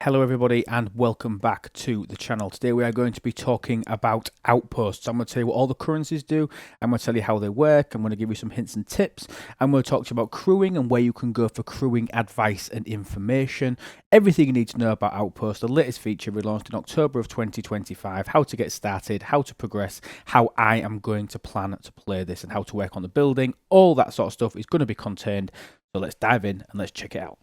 Hello everybody and welcome back to the channel. Today we are going to be talking about outposts. I'm going to tell you what all the currencies do, I'm going to tell you how they work, I'm going to give you some hints and tips, I'm going to talk to you about crewing and where you can go for crewing advice and information, everything you need to know about Outposts, the latest feature we launched in October of 2025, how to get started, how to progress, how I am going to plan to play this and how to work on the building. All that sort of stuff is going to be contained, so let's dive in and let's check it out.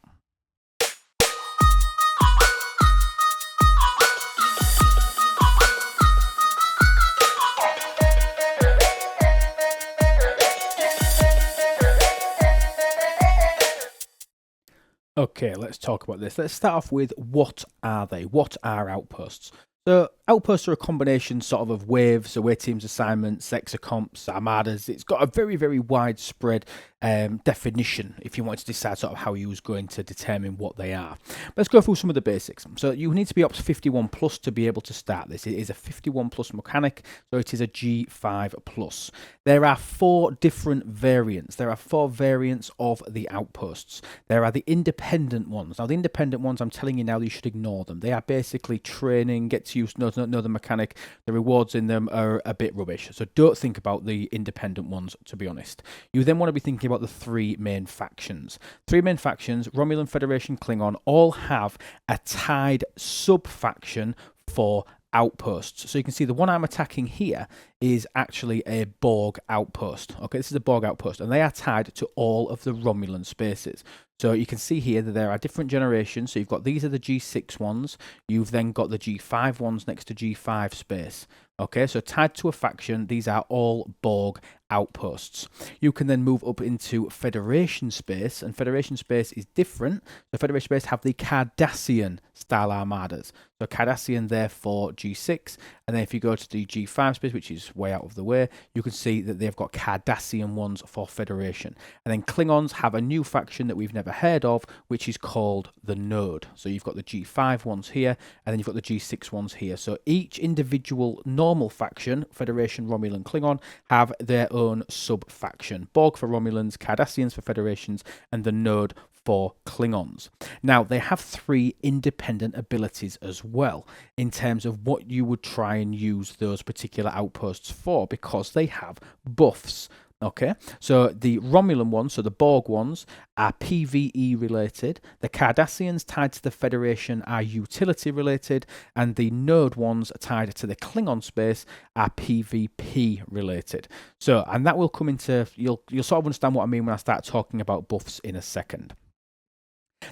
Okay, let's talk about this. Let's start off with what are they? What are outposts? So outposts are a combination sort of waves, away teams assignments, exocomps, armadas. It's got a very, very widespread definition if you want to decide sort of how you was going to determine what they are. Let's go through some of the basics. So you need to be Ops 51 plus to be able to start this. It is a 51 plus mechanic, so it is a G5 plus. There are four different variants. There are four variants of the outposts. There are the independent ones. Now the independent ones, I'm telling you now, you should ignore them. They are basically training, get to use, know the mechanic. The rewards in them are a bit rubbish. So don't think about the independent ones, to be honest. You then want to be thinking about the three main factions. Three main factions, Romulan, Federation, Klingon, all have a tied sub-faction for outposts. So you can see the one I'm attacking here is actually a Borg outpost. Okay, this is a Borg outpost, and they are tied to all of the Romulan spaces. So you can see here that there are different generations. So you've got, these are the G6 ones. You've then got the G5 ones next to G5 space. Okay, so tied to a faction, these are all Borg outposts. You can then move up into Federation space, and Federation space is different. So Federation space have the Cardassian style armadas. So Cardassian there for G6, and then if you go to the G5 space, which is way out of the way, you can see that they've got Cardassian ones for Federation. And then Klingons have a new faction that we've never heard of, which is called the Node. So you've got the G5 ones here, and then you've got the G6 ones here. So each individual normal faction, Federation, Romulan, Klingon, have their own sub-faction. Borg for Romulans, Cardassians for Federations, and the Node for Klingons. Now, they have three independent abilities as well in terms of what you would try and use those particular outposts for, because they have buffs. Okay, so the Romulan ones, so the Borg ones, are PvE related. The Cardassians tied to the Federation are utility related, and the Node ones tied to the Klingon space are PvP related. So, and that will come into, you'll sort of understand what I mean when I start talking about buffs in a second.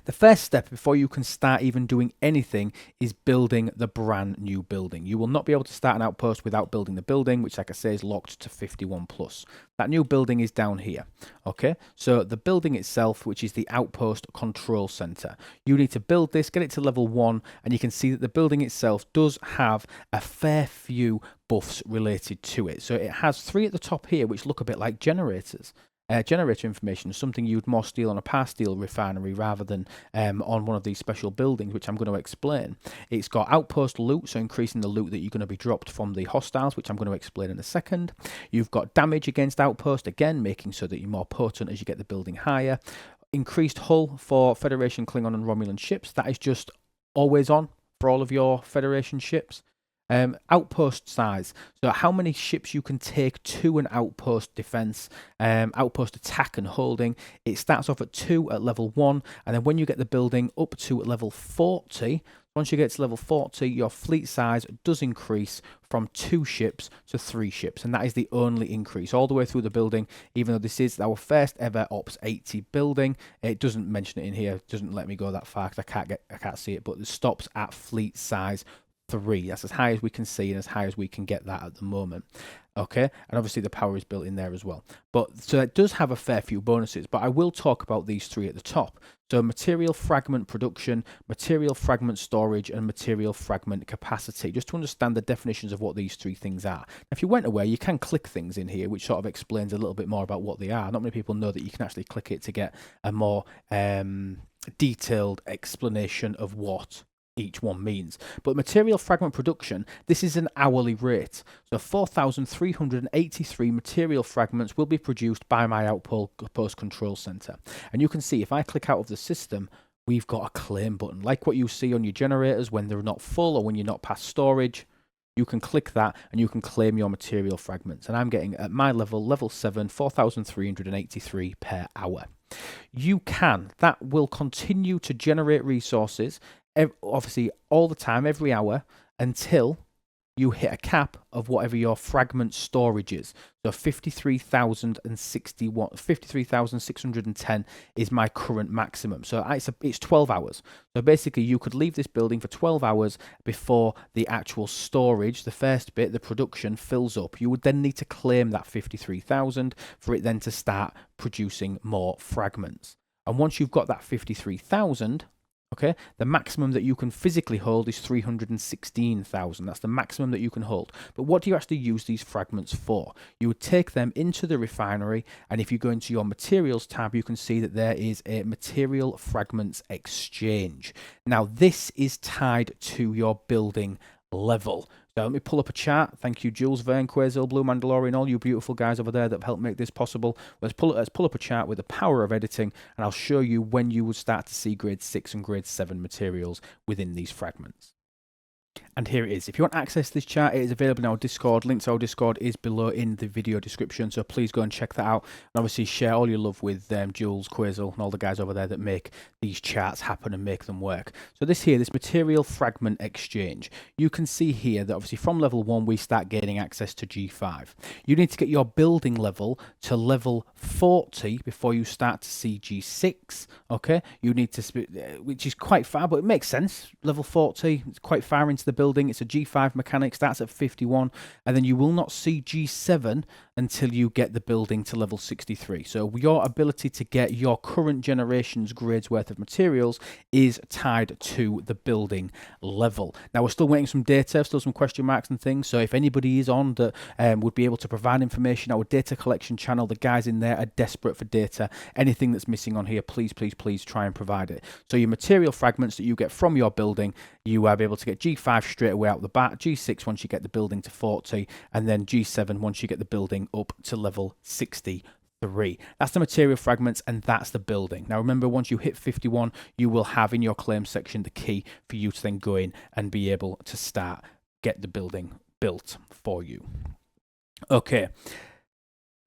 The first step before you can start even doing anything is building the brand new building. You will not be able to start an outpost without building the building, which, like I say, is locked to 51 plus. That new building is down here. Okay, so the building itself, which is the Outpost Control Center, you need to build this, get it to level 1, and you can see that the building itself does have a fair few buffs related to it. So it has 3 at the top here, which look a bit like generators. Generator information, something you'd more steal on a past steel refinery rather than on one of these special buildings, which I'm going to explain. It's got outpost loot, so increasing the loot that you're going to be dropped from the hostiles, which I'm going to explain in a second. You've got damage against outpost, again, making so that you're more potent as you get the building higher. Increased hull for Federation, Klingon, and Romulan ships. That is just always on for all of your Federation ships. Outpost size, so how many ships you can take to an outpost defense, outpost attack and holding. It starts off at 2 at level 1, and then when you get the building up to level 40, once you get to level 40, your fleet size does increase from 2 ships to 3 ships, and that is the only increase all the way through the building. Even though this is our first ever Ops 80 building, it doesn't mention it in here, it doesn't let me go that far because I can't see it, but it stops at fleet size 3. That's as high as we can see and as high as we can get that at the moment. Okay, and obviously the power is built in there as well. But so it does have a fair few bonuses, but I will talk about these 3 at the top. So material fragment production, material fragment storage, and material fragment capacity, just to understand the definitions of what these 3 things are. If you went away, you can click things in here, which sort of explains a little bit more about what they are. Not many people know that you can actually click it to get a more detailed explanation of what each one means. But material fragment production, this is an hourly rate. So 4,383 material fragments will be produced by my Outpost Control Center. And you can see if I click out of the system, we've got a claim button. Like what you see on your generators when they're not full or when you're not past storage. You can click that and you can claim your material fragments. And I'm getting at my level 7, 4,383 per hour. You can, that will continue to generate resources, obviously all the time, every hour, until you hit a cap of whatever your fragment storage is. So 53,610 is my current maximum. So it's 12 hours. So basically you could leave this building for 12 hours before the actual storage, the first bit, the production, fills up. You would then need to claim that 53,000 for it then to start producing more fragments. And once you've got that 53,000, okay, the maximum that you can physically hold is 316,000. That's the maximum that you can hold. But what do you actually use these fragments for? You would take them into the refinery, and if you go into your materials tab, you can see that there is a material fragments exchange. Now, this is tied to your building level. So let me pull up a chart. Thank you, Jules, Vern, Quazel, Blue Mandalorian, all you beautiful guys over there that have helped make this possible. Let's pull up a chart with the power of editing, and I'll show you when you would start to see grade 6 and grade 7 materials within these fragments. And here it is. If you want to access this chart, it is available in our Discord. Link to our Discord is below in the video description, so please go and check that out. And obviously share all your love with Jules, Quazel, and all the guys over there that make these charts happen and make them work. So this material fragment exchange, you can see here that obviously from level 1 we start gaining access to G5. You need to get your building level to level 40 before you start to see G6. Okay, you need to, which is quite far, but it makes sense. Level 40, it's quite far into the building. It's a G5 mechanic, starts at 51, and then you will not see G7 until you get the building to level 63. So your ability to get your current generation's grades worth of materials is tied to the building level. Now we're still waiting some data, still some question marks and things, so if anybody is on that would be able to provide information, our data collection channel, the guys in there are desperate for data. Anything that's missing on here, please try and provide it. So your material fragments that you get from your building, you will be able to get G5 straight away out the bat, G6 once you get the building to 40, and then G7 once you get the building up to level 63. That's the material fragments, and that's the building. Now remember, once you hit 51, you will have in your claim section the key for you to then go in and be able to get the building built for you. Okay,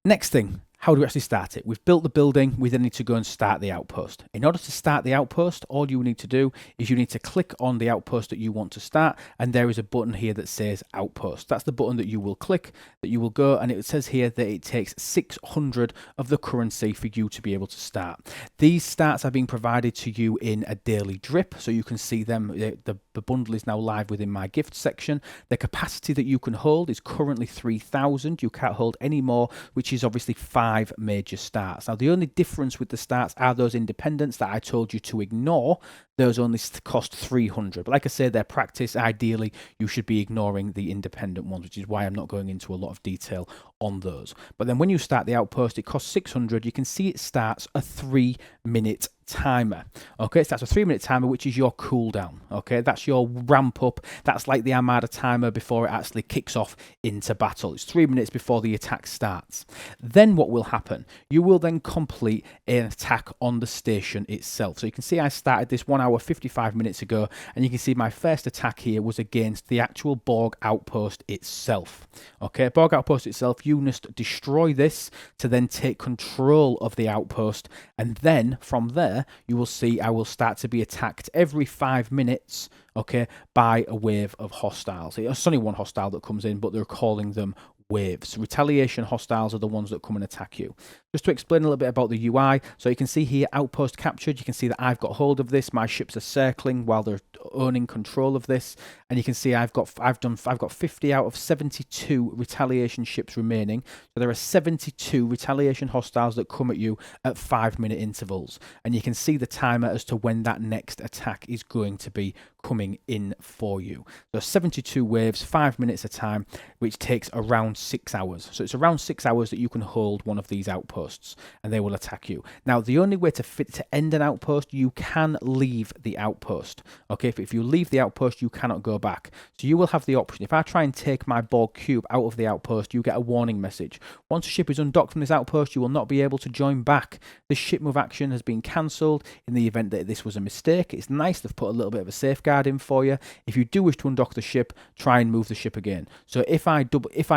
next thing. How do we actually start it? We've built the building, we then need to go and start the outpost. In order to start the outpost, all you need to do is you need to click on the outpost that you want to start, and there is a button here that says outpost. That's the button that you will click, that you will go, and it says here that it takes 600 of the currency for you to be able to start. These starts are being provided to you in a daily drip, so you can see them. The bundle is now live within my gift section. The capacity that you can hold is currently 3,000. You can't hold any more, which is obviously 5 major starts. Now the only difference with the starts are those independents that I told you to ignore. Those only cost 300. But like I say, they're practice. Ideally, you should be ignoring the independent ones, which is why I'm not going into a lot of detail on those. But then when you start the outpost, it costs 600. You can see it starts a 3-minute timer. Okay, it starts a 3-minute timer, which is your cooldown. Okay, that's your ramp up. That's like the Armada timer before it actually kicks off into battle. It's 3 minutes before the attack starts. Then what will happen? You will then complete an attack on the station itself. So you can see I started this 1 hour 55 minutes ago, and you can see my first attack here was against the actual Borg outpost itself. Okay, Borg outpost itself, you must destroy this to then take control of the outpost, and then from there you will see I will start to be attacked every 5 minutes, okay, by a wave of hostiles. It's only one hostile that comes in, but they're calling them waves. Retaliation hostiles are the ones that come and attack you. Just to explain a little bit about the UI, so you can see here outpost captured. You can see that I've got hold of this. My ships are circling while they're owning control of this, and you can see I've got 50 out of 72 retaliation ships remaining. So there are 72 retaliation hostiles that come at you at 5-minute intervals, and you can see the timer as to when that next attack is going to be coming in for you. So 72 waves, 5 minutes a time, which takes around 6 hours. So it's around 6 hours that you can hold one of these outposts and they will attack you. Now, the only way to end an outpost, you can leave the outpost. Okay, if you leave the outpost, you cannot go back. So you will have the option. If I try and take my Borg cube out of the outpost, you get a warning message. Once a ship is undocked from this outpost, you will not be able to join back. This ship move action has been cancelled in the event that this was a mistake. It's nice they've put a little bit of a safeguard in for you. If you do wish to undock the ship, try and move the ship again. So if I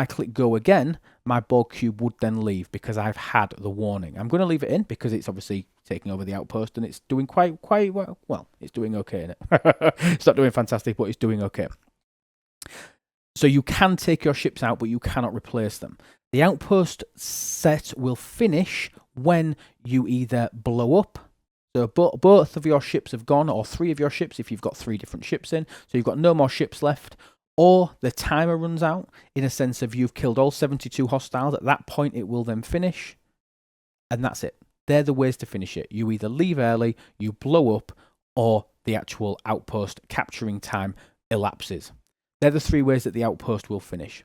click go again, my Borg cube would then leave because I've had the warning. I'm going to leave it in because it's obviously taking over the outpost and it's doing quite well. Well, it's doing okay, innit? It's not doing fantastic, but it's doing okay. So you can take your ships out, but you cannot replace them. The outpost set will finish when you either blow up. So both of your ships have gone, or 3 of your ships if you've got 3 different ships in. So you've got no more ships left. Or the timer runs out in a sense of you've killed all 72 hostiles. At that point, it will then finish. And that's it. They're the ways to finish it. You either leave early, you blow up, or the actual outpost capturing time elapses. They're the 3 ways that the outpost will finish.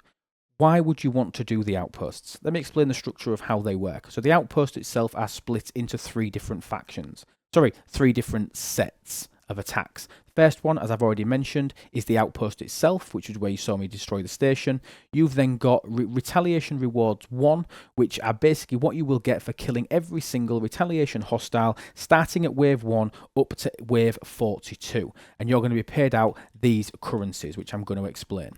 Why would you want to do the outposts? Let me explain the structure of how they work. So the outpost itself are split into 3 different factions. 3 different sets of attacks. First one, as I've already mentioned, is the outpost itself, which is where you saw me destroy the station. You've then got retaliation rewards 1, which are basically what you will get for killing every single retaliation hostile, starting at wave 1 up to wave 42. And you're going to be paid out these currencies, which I'm going to explain.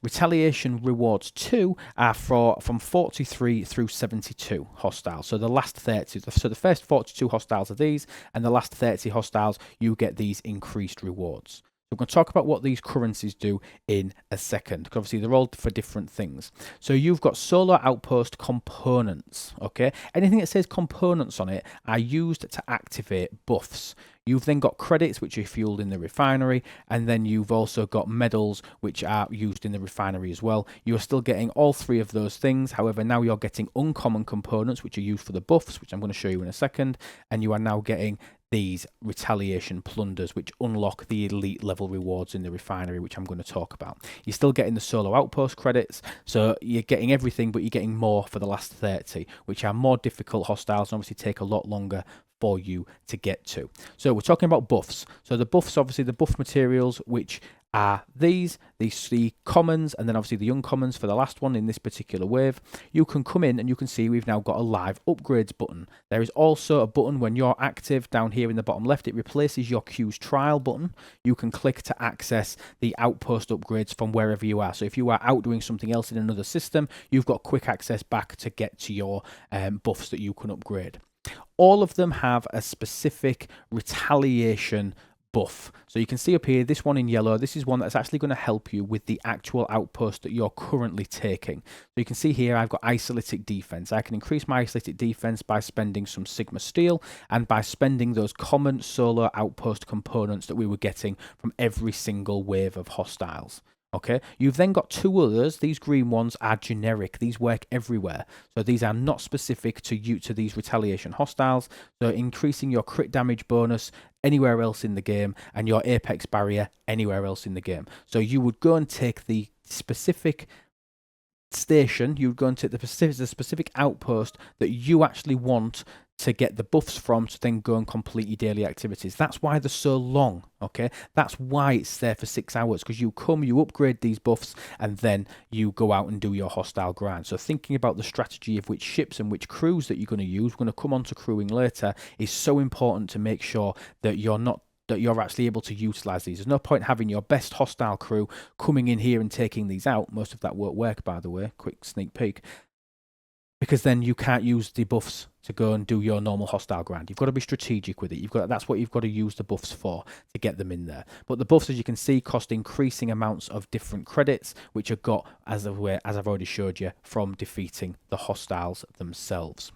Retaliation rewards 2 are from 43 through 72 hostiles. So the last 30, so the first 42 hostiles are these, and the last 30 hostiles, you get these increased rewards. So we're going to talk about what these currencies do in a second, because obviously they're all for different things. So you've got solar outpost components, okay? Anything that says components on it are used to activate buffs. You've then got credits, which are fueled in the refinery, and then you've also got medals, which are used in the refinery as well. You're still getting all 3 of those things. However, now you're getting uncommon components, which are used for the buffs, which I'm going to show you in a second, and you are now getting these retaliation plunders, which unlock the elite level rewards in the refinery, which I'm going to talk about. You're still getting the solo outpost credits, so you're getting everything, but you're getting more for the last 30, which are more difficult hostiles and obviously take a lot longer for you to get to. So we're talking about buffs. So the buffs, obviously the buff materials, which are these the commons, and then obviously the uncommons for the last one in this particular wave. You can come in and you can see we've now got a live upgrades button. There is also a button when you're active down here in the bottom left. It replaces your queue's trial button. You can click to access the outpost upgrades from wherever you are. So if you are out doing something else in another system, you've got quick access back to get to your buffs that you can upgrade. All of them have a specific retaliation buff. So you can see up here, this one in yellow, this is one that's actually going to help you with the actual outpost that you're currently taking. So you can see here, I've got isolytic defense. I can increase my isolytic defense by spending some Sigma steel and by spending those common solar outpost components that we were getting from every single wave of hostiles. Okay, you've then got 2 others. These green ones are generic. These work everywhere. So these are not specific to these retaliation hostiles. So increasing your crit damage bonus anywhere else in the game and your apex barrier anywhere else in the game. So you would go and take the specific station, you would go and take the specific outpost that you actually want to get the buffs from, to then go and complete your daily activities. That's why they're so long, okay? That's why it's there for 6 hours, because you come, you upgrade these buffs, and then you go out and do your hostile grind. So thinking about the strategy of which ships and which crews that you're going to use, we're going to come on to crewing later, is so important to make sure that you're actually able to utilize these. There's no point having your best hostile crew coming in here and taking these out. Most of that won't work, by the way. Quick sneak peek. Because then you can't use the buffs to go and do your normal hostile grind. You've got to be strategic with it. That's what you've got to use the buffs for, to get them in there. But the buffs, as you can see, cost increasing amounts of different credits, which are got, as I've already showed you, from defeating the hostiles themselves.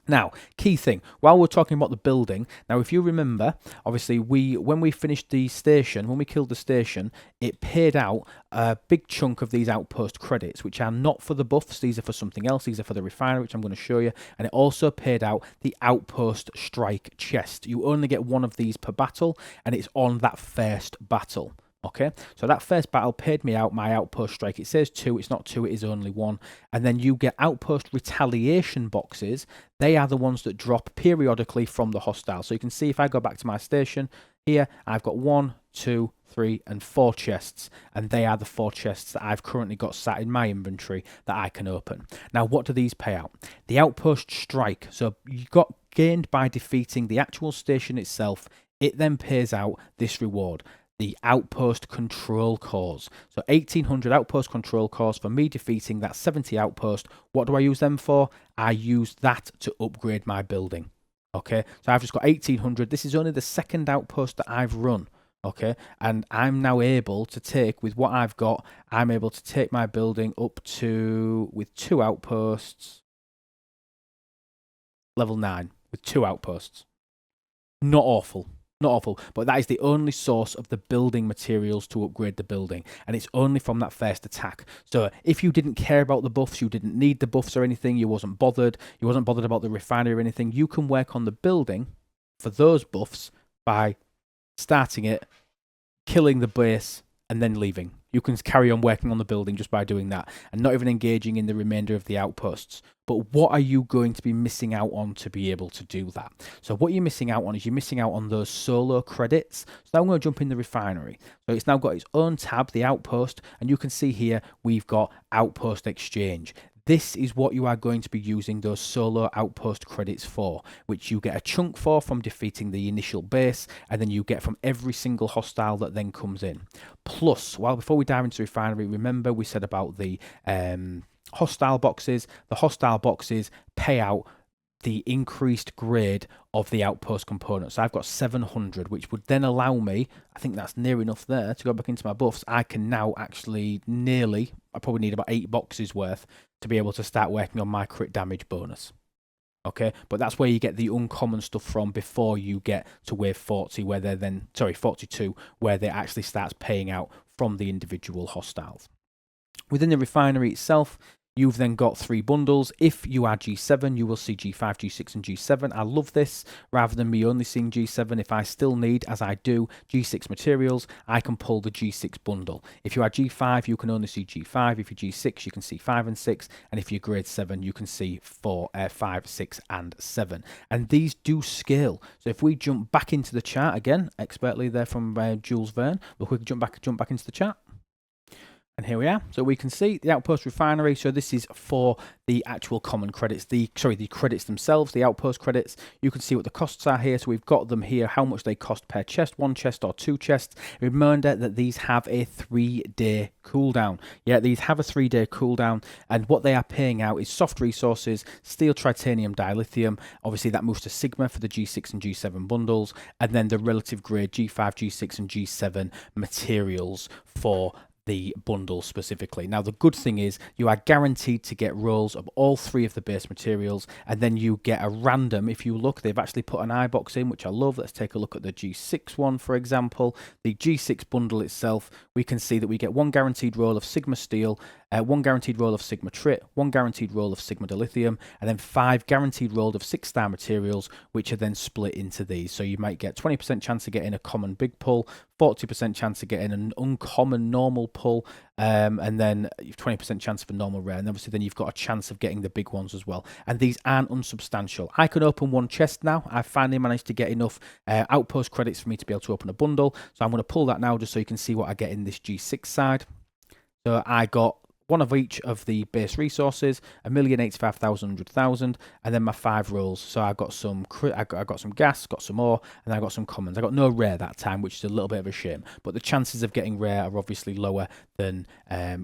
Now, key thing, while we're talking about the building, now if you remember, obviously when we finished the station, when we killed the station, it paid out a big chunk of these outpost credits, which are not for the buffs. These are for something else. These are for the refinery, which I'm going to show you. And it also paid out the outpost strike chest. You only get 1 of these per battle, and it's on that first battle. Okay, so that first battle paid me out my outpost strike. It says 2, it's not 2, it is only 1. And then you get outpost retaliation boxes. They are the ones that drop periodically from the hostile. So you can see if I go back to my station here, I've got 1, 2, 3, and 4 chests. And they are the 4 chests that I've currently got sat in my inventory that I can open. Now, what do these pay out? The outpost strike. So you got gained by defeating the actual station itself. It then pays out this reward, the outpost control cores. So 1800 outpost control cores for me defeating that 70 outpost. What do I use them for? I use that to upgrade my building. Okay, so I've just got 1800. This is only the second outpost that I've run. Okay, and I'm now able to take, with what I've got, I'm able to take my building up to, with 2 outposts, level 9 with 2 outposts. Not awful. Not awful, but that is the only source of the building materials to upgrade the building, and it's only from that first attack. So if you didn't care about the buffs, you didn't need the buffs or anything, you wasn't bothered about the refinery or anything, you can work on the building for those buffs by starting it, killing the base, and then leaving. You can carry on working on the building just by doing that and not even engaging in the remainder of the outposts. But what are you going to be missing out on to be able to do that? So what you're missing out on is you're missing out on those solo credits. So now I'm going to jump in the refinery. So it's now got its own tab, the outpost, and you can see here we've got outpost exchange. This is what you are going to be using those solo outpost credits for, which you get a chunk for from defeating the initial base, and then you get from every single hostile that then comes in. Plus, well, before we dive into refinery, remember we said about the hostile boxes. The hostile boxes pay out the increased grade of the outpost component. So I've got 700, which would then allow me, I think that's near enough there, to go back into my buffs. I can now actually I probably need about 8 boxes worth to be able to start working on my crit damage bonus. Okay, but that's where you get the uncommon stuff from before you get to wave 40, where they're then, 42, where they actually starts paying out from the individual hostiles. Within the refinery itself, you've then got 3 bundles. If you are G7, you will see G5, G6, and G7. I love this. Rather than me only seeing G7, if I still need, as I do, G6 materials, I can pull the G6 bundle. If you are G5, you can only see G5. If you're G6, you can see 5 and 6. And if you're grade 7, you can see 5, 6, and 7. And these do scale. So if we jump back into the chart again, expertly there from Jules Verne, we'll quickly jump back into the chart. And here we are. So we can see the outpost refinery. So this is for the actual common credits, the credits themselves, the outpost credits. You can see what the costs are here. So we've got them here, how much they cost per chest, 1 chest or 2 chests. Remember that these have a 3-day cooldown. Yeah, these have a 3-day cooldown, and what they are paying out is soft resources, steel, titanium, dilithium. Obviously that moves to Sigma for the G6 and G7 bundles, and then the relative grade G5, G6, and G7 materials for the bundle specifically. Now the good thing is you are guaranteed to get rolls of all 3 of the base materials, and then you get a random, if you look, they've actually put an iBox in, which I love. Let's take a look at the G6 one, for example. The G6 bundle itself, we can see that we get 1 guaranteed roll of Sigma steel, 1 guaranteed roll of Sigma trit, 1 guaranteed roll of Sigma dilithium, and then 5 guaranteed roll of 6-star materials, which are then split into these. So you might get 20% chance of getting a common big pull, 40% chance of getting an uncommon normal pull, and then 20% chance for normal rare. And obviously then you've got a chance of getting the big ones as well. And these aren't unsubstantial. I can open 1 chest now. I've finally managed to get enough outpost credits for me to be able to open a bundle. So I'm going to pull that now just so you can see what I get in this G6 side. So I got 1 of each of the base resources, 1,085,100,000, and then my 5 rolls. So I got some I got some gas, got some ore, and I got some commons. I got no rare that time, which is a little bit of a shame. But the chances of getting rare are obviously lower than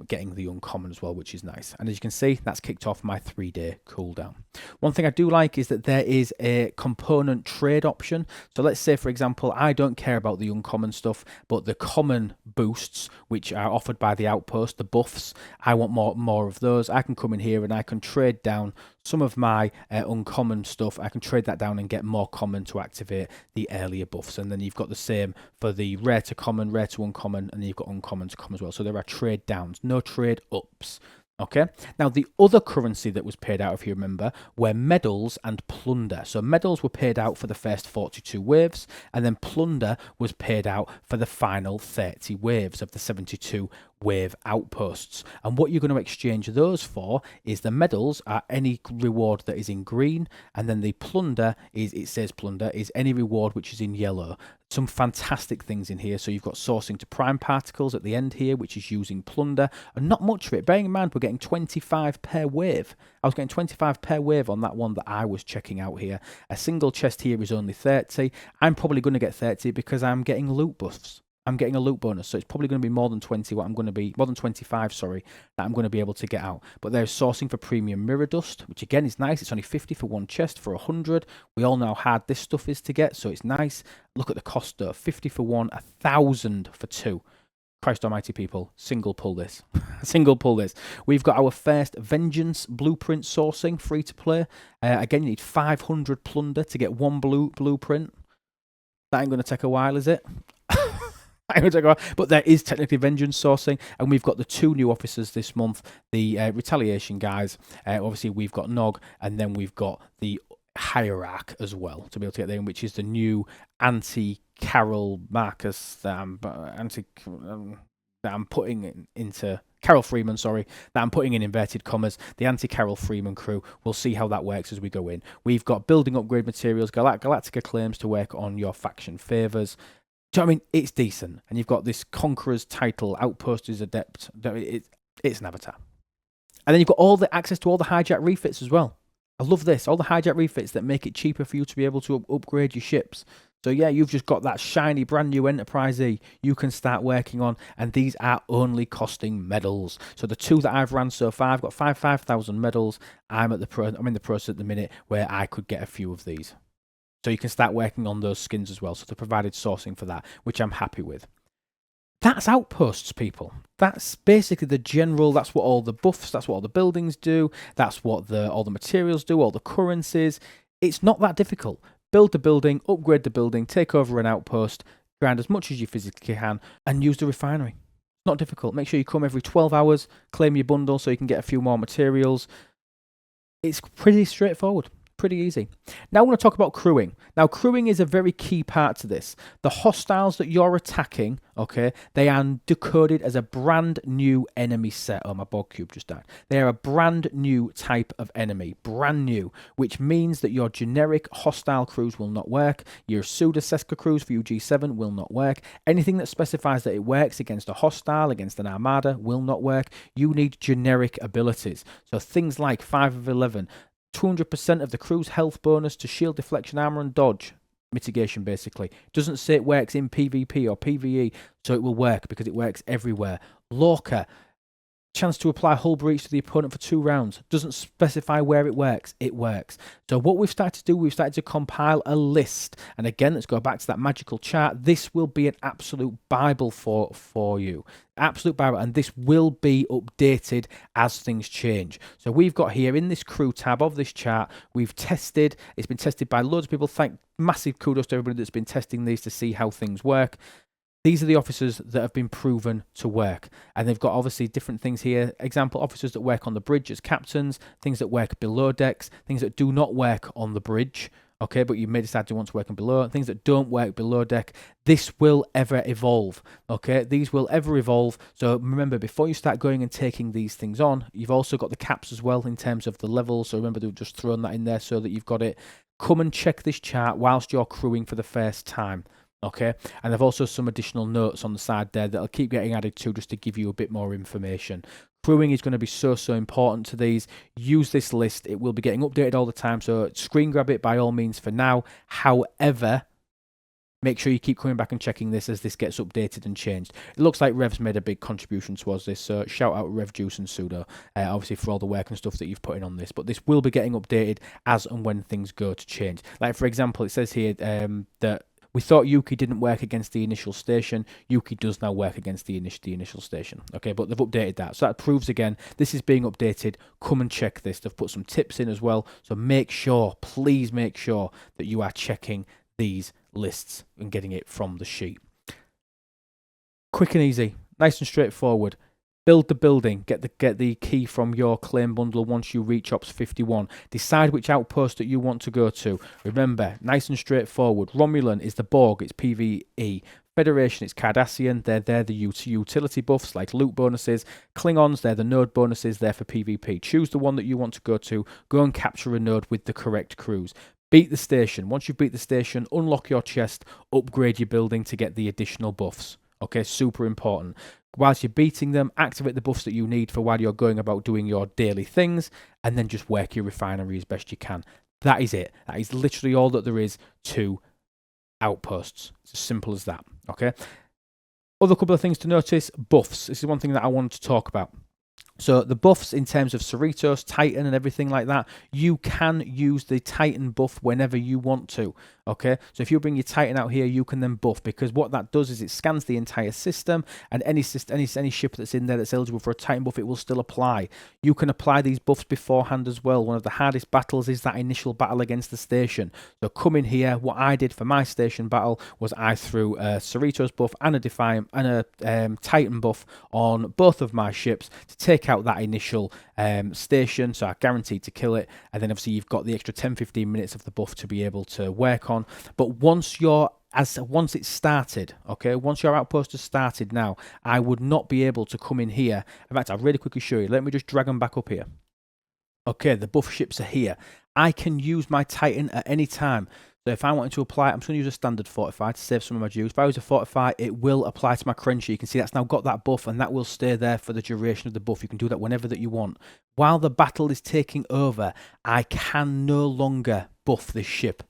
getting the uncommon as well, which is nice. And as you can see, that's kicked off my 3-day cooldown. One thing I do like is that there is a component trade option. So let's say, for example, I don't care about the uncommon stuff, but the common boosts, which are offered by the outpost, the buffs, I want more of those. I can come in here and I can trade down some of my uncommon stuff. I can trade that down and get more common to activate the earlier buffs. And then you've got the same for the rare to common, rare to uncommon, and then you've got uncommon to common as well. So there are trade downs, no trade ups. Okay, now the other currency that was paid out, if you remember, were medals and plunder. So medals were paid out for the first 42 waves, and then plunder was paid out for the final 30 waves of the 72 wave outposts. And what you're going to exchange those for is the medals are any reward that is in green, and then the plunder is, it says plunder, is any reward which is in yellow. Some fantastic things in here. So you've got sourcing to prime particles at the end here, which is using plunder, and not much of it. Bearing in mind, we're getting 25 per wave. I was getting 25 per wave on that one that I was checking out here. A single chest here is only 30. I'm probably going to get 30 because I'm getting loot buffs. I'm getting a loot bonus, so it's probably going to be more than 20. What I'm going to be more than 25, sorry, that I'm going to be able to get out. But there's sourcing for premium mirror dust, which again is nice. It's only 50 for one chest for 100. We all know how hard this stuff is to get, so it's nice. Look at the cost though: 50 for one, 1,000 for two. Christ almighty, people, single pull this. Single pull this. We've got our first Vengeance blueprint sourcing, free to play. Again, you need 500 plunder to get one blueprint. That ain't going to take a while, is it? But there is technically Vengeance sourcing, and we've got the two new officers this month, the Retaliation guys. Obviously, we've got Nog, and then we've got the Hierarch as well to be able to get there, which is the new anti-Carol Marcus that I'm putting into Carol Freeman, sorry, that I'm putting in inverted commas, the anti-Carol Freeman crew. We'll see how that works as we go in. We've got building upgrade materials, Galactica claims to work on your faction favors. Do you know what I mean? It's decent. And you've got this Conqueror's title, Outpost is Adept. It's an avatar. And then you've got all the access to all the hijack refits as well. I love this. All the hijack refits that make it cheaper for you to be able to upgrade your ships. So yeah, you've just got that shiny brand new Enterprise E you can start working on, and these are only costing medals. So the two that I've ran so far, I've got 5,000 medals. I'm in the process at the minute where I could get a few of these. So you can start working on those skins as well. So they provided sourcing for that, which I'm happy with. That's Outposts, people. That's basically the general, that's what all the buffs, that's what all the buildings do, that's what all the materials do, all the currencies. It's not that difficult. Build the building, upgrade the building, take over an outpost, grind as much as you physically can, and use the refinery. Not difficult. Make sure you come every 12 hours, claim your bundle so you can get a few more materials. It's pretty straightforward. Pretty easy. Now I want to talk about crewing. Now crewing is a very key part to this. The hostiles that you're attacking, okay, they are decoded as a brand new enemy set. Oh, my bog cube just died. They are a brand new type of enemy. Brand new. Which means that your generic hostile crews will not work. Your pseudo-Seska crews for UG7 will not work. Anything that specifies that it works against a hostile, against an armada, will not work. You need generic abilities. So things like 5 of 11, 200% of the crew's health bonus to shield, deflection, armor, and dodge mitigation, basically. Doesn't say it works in PvP or PvE, so it will work because it works everywhere. Lorca, chance to apply hull breach to the opponent for 2 rounds. Doesn't specify where it works. It works. So what we've started to do, we've started to compile a list. And again, let's go back to that magical chart. This will be an absolute Bible for you. Absolute Bible. And this will be updated as things change. So we've got here in this crew tab of this chart, we've tested. It's been tested by loads of people. Massive kudos to everybody that's been testing these to see how things work. These are the officers that have been proven to work. And they've got obviously different things here. Example, officers that work on the bridge as captains, things that work below decks, things that do not work on the bridge, okay, but you may decide to want to work on below, things that don't work below deck. This will ever evolve, okay? These will ever evolve. So remember, before you start going and taking these things on, you've also got the caps as well in terms of the levels. So remember, they've just thrown that in there so that you've got it. Come and check this chart whilst you're crewing for the first time. Okay, and there've also some additional notes on the side there that'll keep getting added to just to give you a bit more information. Crewing is going to be so important to these. Use this list. It will be getting updated all the time, so screen grab it by all means for now. However, make sure you keep coming back and checking this as this gets updated and changed. It looks like Rev's made a big contribution towards this, so shout out Rev Juice and Sudo, obviously for all the work and stuff that you've put in on this. But this will be getting updated as and when things go to change. Like, for example, it says here that we thought Yuki didn't work against the initial station. Yuki does now work against the initial station. Okay, but they've updated that. So that proves again, this is being updated. Come and check this. They've put some tips in as well. So make sure, please make sure that you are checking these lists and getting it from the sheet. Quick and easy. Nice and straightforward. Build the building. Get the key from your claim bundle once you reach Ops 51. Decide which outpost that you want to go to. Remember, nice and straightforward. Romulan is the Borg. It's PvE. Federation, it's Cardassian. They're the utility buffs like loot bonuses. Klingons, they're the node bonuses. They're for PvP. Choose the one that you want to go to. Go and capture a node with the correct crews. Beat the station. Once you beat the station, unlock your chest. Upgrade your building to get the additional buffs. Okay, super important. Whilst you're beating them, activate the buffs that you need for while you're going about doing your daily things, and then just work your refinery as best you can. That is it. That is literally all that there is to Outposts. It's as simple as that. Okay. Other couple of things to notice: buffs. This is one thing that I wanted to talk about. So the buffs in terms of Cerritos, Titan, and everything like that, you can use the Titan buff whenever you want to. Okay, so if you bring your Titan out here, you can then buff, because what that does is it scans the entire system, and any ship that's in there that's eligible for a Titan buff, it will still apply. You can apply these buffs beforehand as well. One of the hardest battles is that initial battle against the station. So come in here. What I did for my station battle was I threw a Cerritos buff and a Defiant and a Titan buff on both of my ships to take out that initial station, so I guaranteed to kill it, and then obviously you've got the extra 10-15 minutes of the buff to be able to work on. But once it's started, okay, once your outpost has started now, I would not be able to come in here. In fact, I'll really quickly show you. Let me just drag them back up here. Okay, the buff ships are here. I can use my Titan at any time. So if I wanted to apply, I'm just going to use a standard fortify to save some of my juice. If I use a fortify, it will apply to my Crenshaw. You can see that's now got that buff, and that will stay there for the duration of the buff. You can do that whenever that you want. While the battle is taking over, I can no longer buff this ship.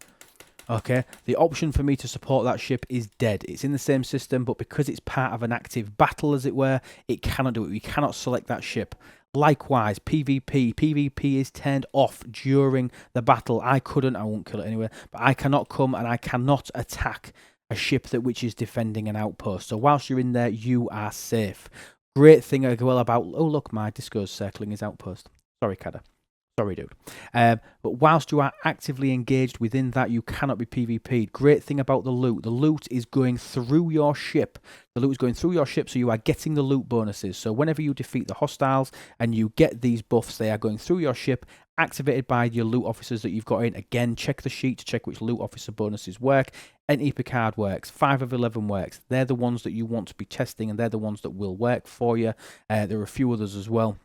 Okay, the option for me to support that ship is dead. It's in the same system, but because it's part of an active battle, as it were, it cannot do it. We cannot select that ship. Likewise, PvP is turned off during the battle. I won't kill it anyway, but I cannot come and I cannot attack a ship which is defending an outpost. So whilst you're in there, you are safe. Great thing as well about, oh look, my disco's circling his outpost. Sorry, Kada. Sorry, dude. But whilst you are actively engaged within that, you cannot be PvP'd. Great thing about the loot. The loot is going through your ship. The loot is going through your ship, so you are getting the loot bonuses. So whenever you defeat the hostiles and you get these buffs, they are going through your ship, activated by your loot officers that you've got in. Again, check the sheet to check which loot officer bonuses work. NE Picard works. 5 of 11 works. They're the ones that you want to be testing, and they're the ones that will work for you. There are a few others as well.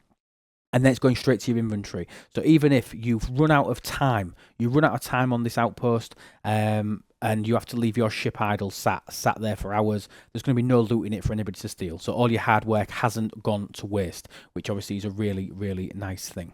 And then it's going straight to your inventory. So even if you've run out of time, on this outpost, and you have to leave your ship idle, sat there for hours, there's going to be no loot in it for anybody to steal. So all your hard work hasn't gone to waste, which obviously is a really, really nice thing.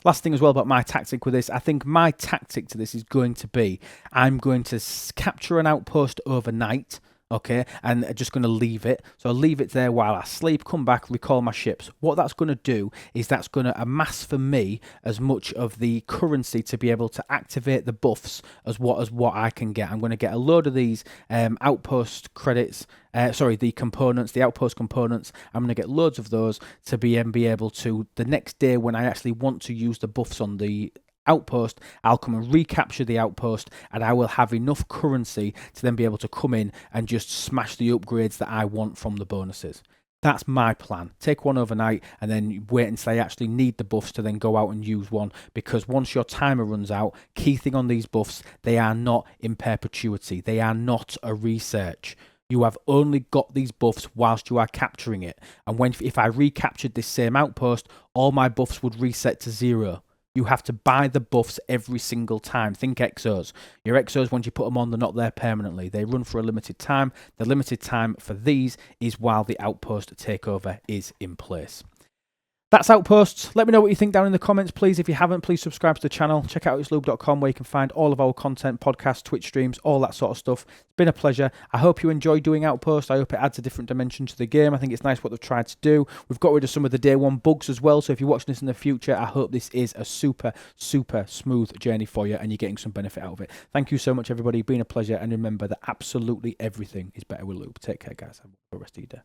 Last thing as well about my tactic with this, I think my tactic to this is going to be, I'm going to capture an outpost overnight, okay, and just going to leave it. So I'll leave it there while I sleep, come back, recall my ships. What that's going to do is that's going to amass for me as much of the currency to be able to activate the buffs as what I can get. I'm going to get a load of these outpost credits, the components, the outpost components. I'm going to get loads of those to be able to, the next day when I actually want to use the buffs on the outpost, I'll come and recapture the outpost, and I will have enough currency to then be able to come in and just smash the upgrades that I want from the bonuses. That's my plan. Take one overnight and then wait until I actually need the buffs to then go out and use one, because once your timer runs out, key thing on these buffs, they are not in perpetuity. They are not a research. You have only got these buffs whilst you are capturing it. And if I recaptured this same outpost, all my buffs would reset to 0. You have to buy the buffs every single time. Think Exos. Your Exos, once you put them on, they're not there permanently. They run for a limited time. The limited time for these is while the outpost takeover is in place. That's Outposts. Let me know what you think down in the comments, please. If you haven't, please subscribe to the channel. Check out itslube.com, where you can find all of our content, podcasts, Twitch streams, all that sort of stuff. It's been a pleasure. I hope you enjoy doing Outposts. I hope it adds a different dimension to the game. I think it's nice what they've tried to do. We've got rid of some of the day one bugs as well, so if you're watching this in the future, I hope this is a super, super smooth journey for you and you're getting some benefit out of it. Thank you so much, everybody. It's been a pleasure, and remember that absolutely everything is better with lube. Take care, guys. Have a good rest of your day.